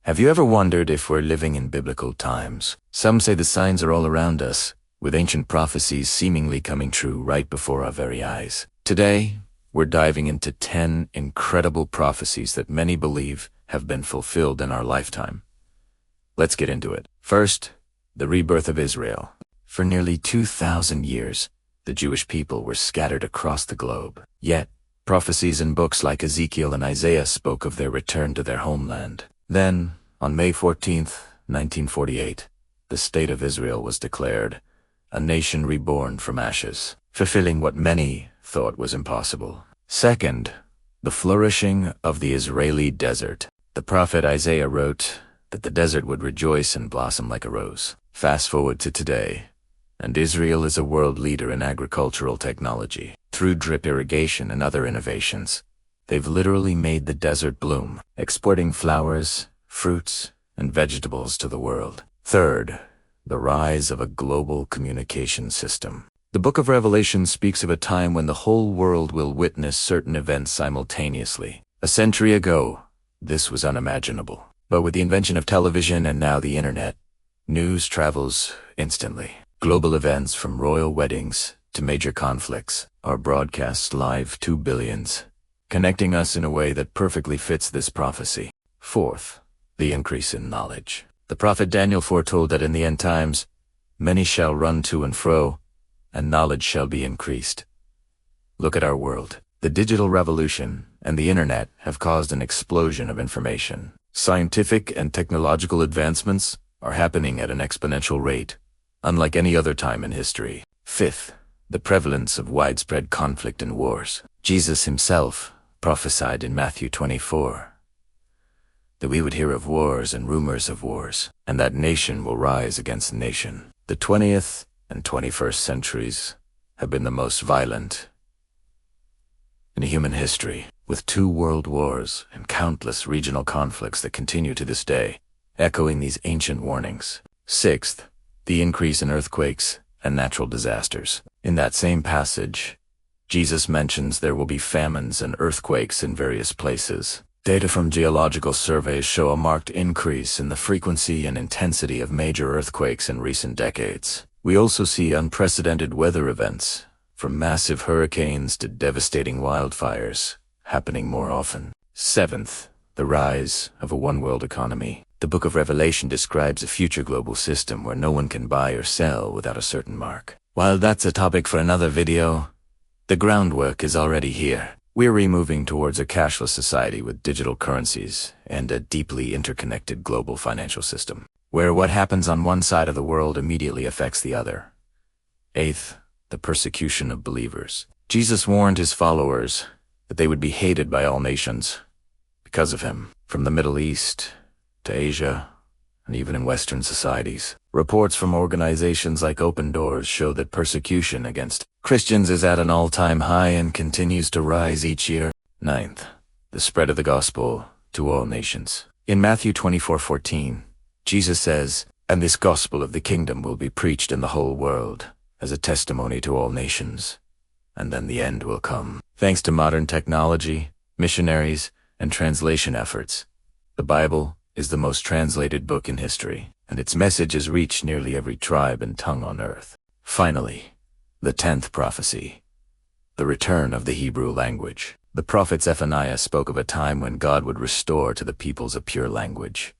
Have you ever wondered if we're living in biblical times? Some say the signs are all around us, with ancient prophecies seemingly coming true right before our very eyes. Today, we're diving into 10 incredible prophecies that many believe have been fulfilled in our lifetime. Let's get into it. First, the rebirth of Israel. For nearly 2,000 years, the Jewish people were scattered across the globe. Yet, prophecies in books like Ezekiel and Isaiah spoke of their return to their homeland. Then, on May 14th, 1948, the State of Israel was declared, a nation reborn from ashes, fulfilling what many thought was impossible. Second, the flourishing of the Israeli desert. The prophet Isaiah wrote that the desert would rejoice and blossom like a rose. Fast forward to today, and Israel is a world leader in agricultural technology. Through drip irrigation and other innovations, they've literally made the desert bloom, exporting flowers, fruits, and vegetables to the world. Third, the rise of a global communication system. The book of Revelation speaks of a time when the whole world will witness certain events simultaneously. A century ago, this was unimaginable. But with the invention of television and now the internet, news travels instantly. Global events from royal weddings to major conflicts are broadcast live to billions, connecting us in a way that perfectly fits this prophecy. Fourth, the increase in knowledge. The prophet Daniel foretold that in the end times, many shall run to and fro, and knowledge shall be increased. Look at our world. The digital revolution and the internet have caused an explosion of information. Scientific and technological advancements are happening at an exponential rate, unlike any other time in history. Fifth, the prevalence of widespread conflict and wars. Jesus himself prophesied in Matthew 24 that we would hear of wars and rumors of wars, and that nation will rise against nation. The 20th and 21st centuries have been the most violent in human history, with 2 world wars and countless regional conflicts that continue to this day, echoing these ancient warnings. Sixth, the increase in earthquakes and natural disasters. In that same passage, Jesus mentions there will be famines and earthquakes in various places. Data from geological surveys show a marked increase in the frequency and intensity of major earthquakes in recent decades. We also see unprecedented weather events, from massive hurricanes to devastating wildfires, happening more often. Seventh, the rise of a one-world economy. The book of Revelation describes a future global system where no one can buy or sell without a certain mark. While that's a topic for another video, the groundwork is already here. We're moving towards a cashless society with digital currencies and a deeply interconnected global financial system, where what happens on one side of the world immediately affects the other. Eighth, the persecution of believers. Jesus warned his followers that they would be hated by all nations because of him, from the Middle East to Asia, and even in Western societies. Reports from organizations like Open Doors show that persecution against Christians is at an all-time high and continues to rise each year. Ninth, the spread of the gospel to all nations. In Matthew 24:14, Jesus says, "And this gospel of the kingdom will be preached in the whole world as a testimony to all nations, and then the end will come." Thanks to modern technology, missionaries, and translation efforts, the Bible is the most translated book in history, and its message has reached nearly every tribe and tongue on earth. Finally, the 10th prophecy, the return of the Hebrew language. The prophet Zephaniah spoke of a time when God would restore to the peoples a pure language.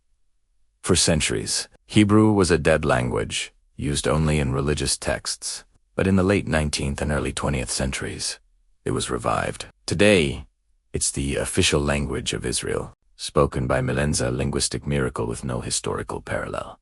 For centuries, Hebrew was a dead language, used only in religious texts, but in the late 19th and early 20th centuries, it was revived. Today, it's the official language of Israel, spoken by millions, a linguistic miracle with no historical parallel.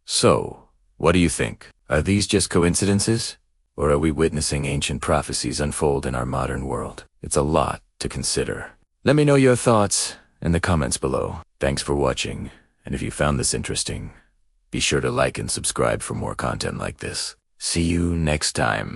So, what do you think? Are these just coincidences? Or are we witnessing ancient prophecies unfold in our modern world? It's a lot to consider. Let me know your thoughts in the comments below. Thanks for watching, and if you found this interesting, be sure to like and subscribe for more content like this. See you next time.